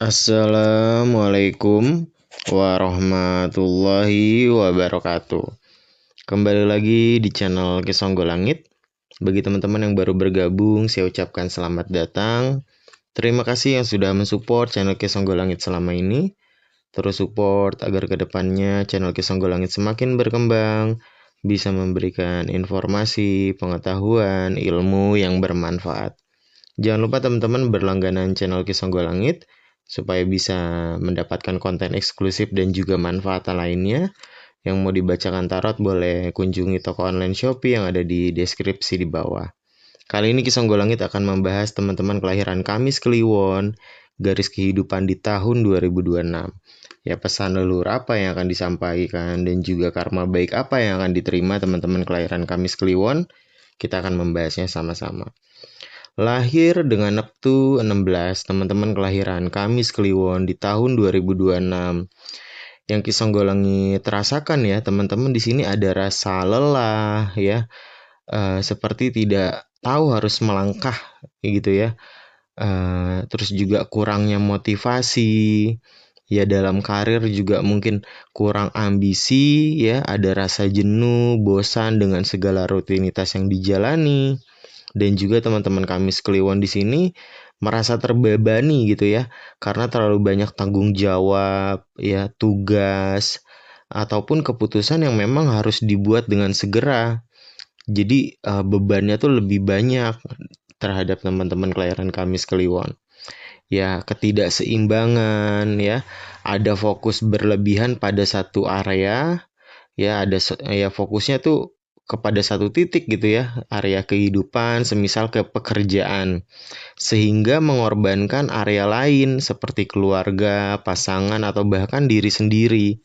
Assalamualaikum warahmatullahi wabarakatuh. Kembali lagi di channel Kisonggo Langit. Bagi teman-teman yang baru bergabung, saya ucapkan selamat datang. Terima kasih yang sudah mensupport channel Kisonggo Langit selama ini. Terus support agar kedepannya channel Kisonggo Langit semakin berkembang, bisa memberikan informasi, pengetahuan, ilmu yang bermanfaat. Jangan lupa teman-teman berlangganan channel Kisonggo Langit supaya bisa mendapatkan konten eksklusif dan juga manfaat lainnya. Yang mau dibacakan tarot boleh kunjungi toko online Shopee yang ada di deskripsi di bawah. Kali ini Kisonggo Langit akan membahas teman-teman kelahiran Kamis Kliwon, garis kehidupan di tahun 2026. Ya, pesan leluhur apa yang akan disampaikan dan juga karma baik apa yang akan diterima teman-teman kelahiran Kamis Kliwon, kita akan membahasnya sama-sama. Lahir dengan Neptu 16, teman-teman kelahiran Kamis Kliwon di tahun 2026. Yang Kisonggo Langit terasakan ya, teman-teman di sini ada rasa lelah ya, seperti tidak tahu harus melangkah gitu ya. Terus juga kurangnya motivasi. Ya dalam karir juga mungkin kurang ambisi ya, ada rasa jenuh, bosan dengan segala rutinitas yang dijalani. Dan juga teman-teman Kamis Kliwon di sini merasa terbebani gitu ya, karena terlalu banyak tanggung jawab, ya tugas, ataupun keputusan yang memang harus dibuat dengan segera. Jadi bebannya tuh lebih banyak terhadap teman-teman kelahiran Kamis Kliwon. Ya, ketidakseimbangan ya, ada fokus berlebihan pada satu area, ya ada ya fokusnya tuh kepada satu titik gitu ya, area kehidupan, semisal ke pekerjaan, sehingga mengorbankan area lain seperti keluarga, pasangan, atau bahkan diri sendiri.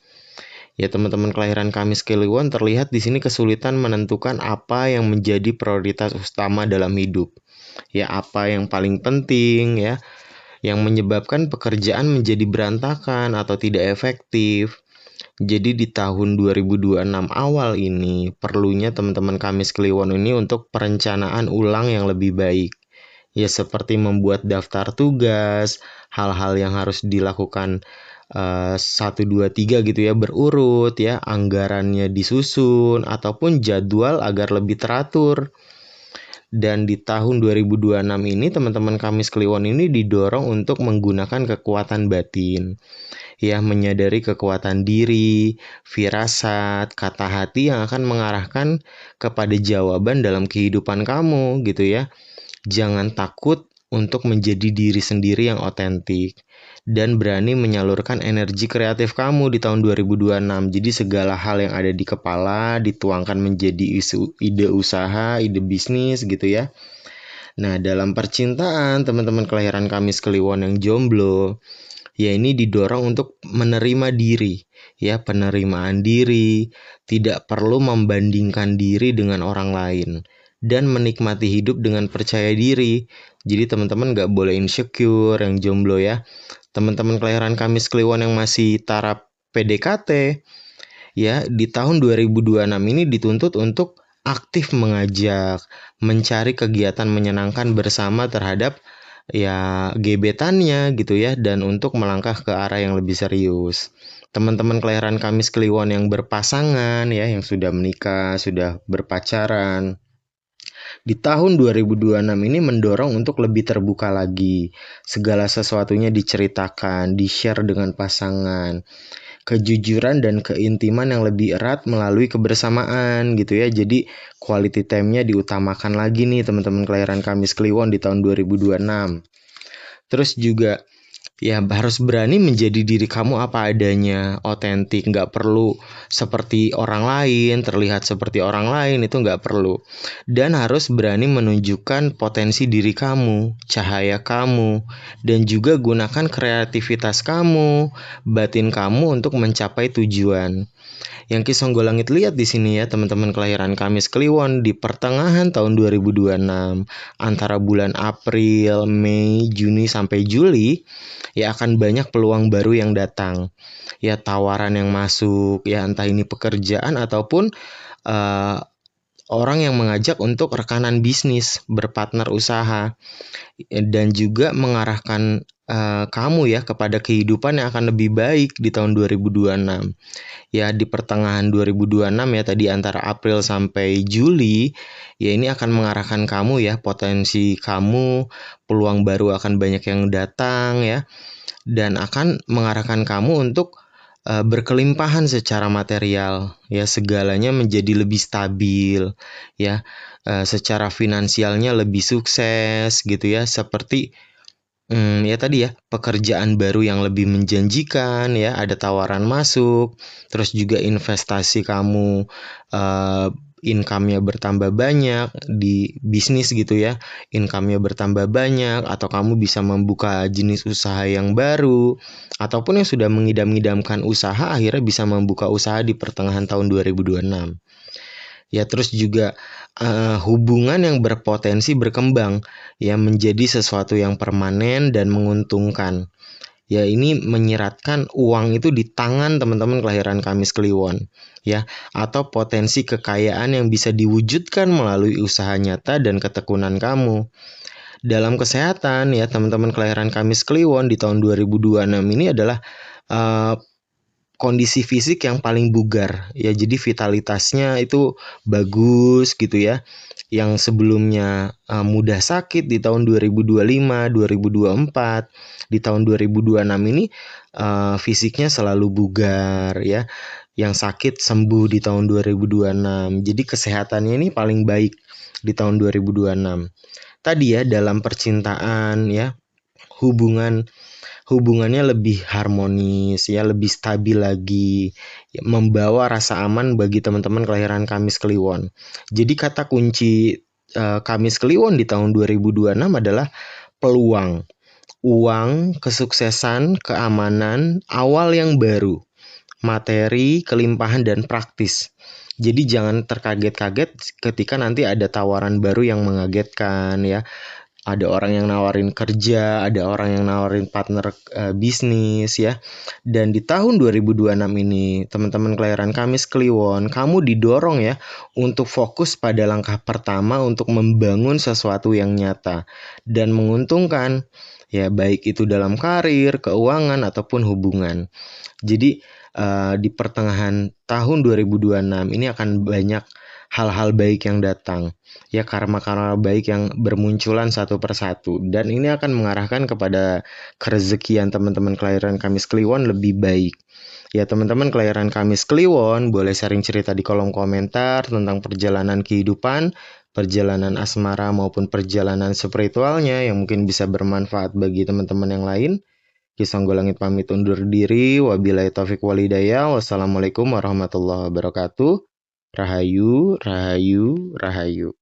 Ya teman-teman kelahiran Kamis Kliwon terlihat di sini kesulitan menentukan apa yang menjadi prioritas utama dalam hidup. Ya apa yang paling penting ya, yang menyebabkan pekerjaan menjadi berantakan atau tidak efektif. Jadi di tahun 2026 awal ini perlunya teman-teman Kamis Kliwon ini untuk perencanaan ulang yang lebih baik. Ya seperti membuat daftar tugas, hal-hal yang harus dilakukan 1, 2, 3 gitu ya berurut ya, anggarannya disusun ataupun jadwal agar lebih teratur. Dan di tahun 2026 ini teman-teman Kamis Kliwon ini didorong untuk menggunakan kekuatan batin. Ya, menyadari kekuatan diri, firasat, kata hati yang akan mengarahkan kepada jawaban dalam kehidupan kamu gitu ya. Jangan takut untuk menjadi diri sendiri yang otentik dan berani menyalurkan energi kreatif kamu di tahun 2026. Jadi segala hal yang ada di kepala dituangkan menjadi ide usaha, ide bisnis gitu ya. Nah, dalam percintaan, teman-teman kelahiran Kamis Kliwon yang jomblo, ya ini didorong untuk menerima diri, ya penerimaan diri, tidak perlu membandingkan diri dengan orang lain, dan menikmati hidup dengan percaya diri. Jadi teman-teman gak boleh insecure yang jomblo ya. Teman-teman kelahiran Kamis Kliwon yang masih taraf PDKT, ya di tahun 2026 ini dituntut untuk aktif mengajak, mencari kegiatan menyenangkan bersama terhadap ya gebetannya gitu ya, dan untuk melangkah ke arah yang lebih serius. Teman-teman kelahiran Kamis Kliwon yang berpasangan ya, yang sudah menikah, sudah berpacaran, di tahun 2026 ini mendorong untuk lebih terbuka lagi. Segala sesuatunya diceritakan, di-share dengan pasangan. Kejujuran dan keintiman yang lebih erat melalui kebersamaan gitu ya. Jadi quality time-nya diutamakan lagi nih teman-teman kelahiran Kamis Kliwon di tahun 2026. Terus juga ya harus berani menjadi diri kamu apa adanya, otentik, nggak perlu seperti orang lain, terlihat seperti orang lain, itu nggak perlu. Dan harus berani menunjukkan potensi diri kamu, cahaya kamu, dan juga gunakan kreativitas kamu, batin kamu untuk mencapai tujuan. Yang Kisonggo Langit lihat di sini ya teman-teman kelahiran Kamis Kliwon di pertengahan tahun 2026 antara bulan April, Mei, Juni sampai Juli ya akan banyak peluang baru yang datang. Ya tawaran yang masuk ya entah ini pekerjaan ataupun uh, orang yang mengajak untuk rekanan bisnis, berpartner usaha dan juga mengarahkan kamu ya kepada kehidupan yang akan lebih baik di tahun 2026. Ya di pertengahan 2026 ya tadi antara April sampai Juli ya ini akan mengarahkan kamu ya potensi kamu, peluang baru akan banyak yang datang ya dan akan mengarahkan kamu untuk berkelimpahan secara material ya segalanya menjadi lebih stabil ya secara finansialnya lebih sukses gitu ya seperti ya tadi ya, pekerjaan baru yang lebih menjanjikan ya, ada tawaran masuk, terus juga investasi kamu income-nya bertambah banyak di bisnis gitu ya, income-nya bertambah banyak atau kamu bisa membuka jenis usaha yang baru ataupun yang sudah mengidam-idamkan usaha akhirnya bisa membuka usaha di pertengahan tahun 2026. Ya, terus juga hubungan yang berpotensi berkembang ya menjadi sesuatu yang permanen dan menguntungkan. Ya, ini menyiratkan uang itu di tangan teman-teman kelahiran Kamis Kliwon ya atau potensi kekayaan yang bisa diwujudkan melalui usaha nyata dan ketekunan kamu. Dalam kesehatan ya teman-teman kelahiran Kamis Kliwon di tahun 2026 ini adalah uh, kondisi fisik yang paling bugar ya jadi vitalitasnya itu bagus gitu ya yang sebelumnya mudah sakit di tahun 2025, 2024, di tahun 2026 ini fisiknya selalu bugar ya yang sakit sembuh di tahun 2026 jadi kesehatannya ini paling baik di tahun 2026 tadi ya dalam percintaan ya hubungan hubungannya lebih harmonis ya, lebih stabil lagi, ya, membawa rasa aman bagi teman-teman kelahiran Kamis Kliwon. Jadi kata kunci Kamis Kliwon di tahun 2026 adalah peluang, uang, kesuksesan, keamanan, awal yang baru, materi, kelimpahan dan praktis. Jadi jangan terkaget-kaget ketika nanti ada tawaran baru yang mengagetkan ya ada orang yang nawarin kerja, ada orang yang nawarin partner bisnis ya. Dan di tahun 2026 ini, teman-teman kelahiran Kamis Kliwon, kamu didorong ya untuk fokus pada langkah pertama untuk membangun sesuatu yang nyata dan menguntungkan ya baik itu dalam karir, keuangan ataupun hubungan. Jadi di pertengahan tahun 2026 ini akan banyak hal-hal baik yang datang ya karma-karma baik yang bermunculan satu persatu dan ini akan mengarahkan kepada kerezekian teman-teman kelahiran Kamis Kliwon lebih baik. Ya teman-teman kelahiran Kamis Kliwon boleh sharing cerita di kolom komentar tentang perjalanan kehidupan, perjalanan asmara maupun perjalanan spiritualnya yang mungkin bisa bermanfaat bagi teman-teman yang lain. Kisonggolangit pamit undur diri. Wabillahi taufik walhidayah. Wassalamualaikum warahmatullahi wabarakatuh. Rahayu, rahayu, rahayu.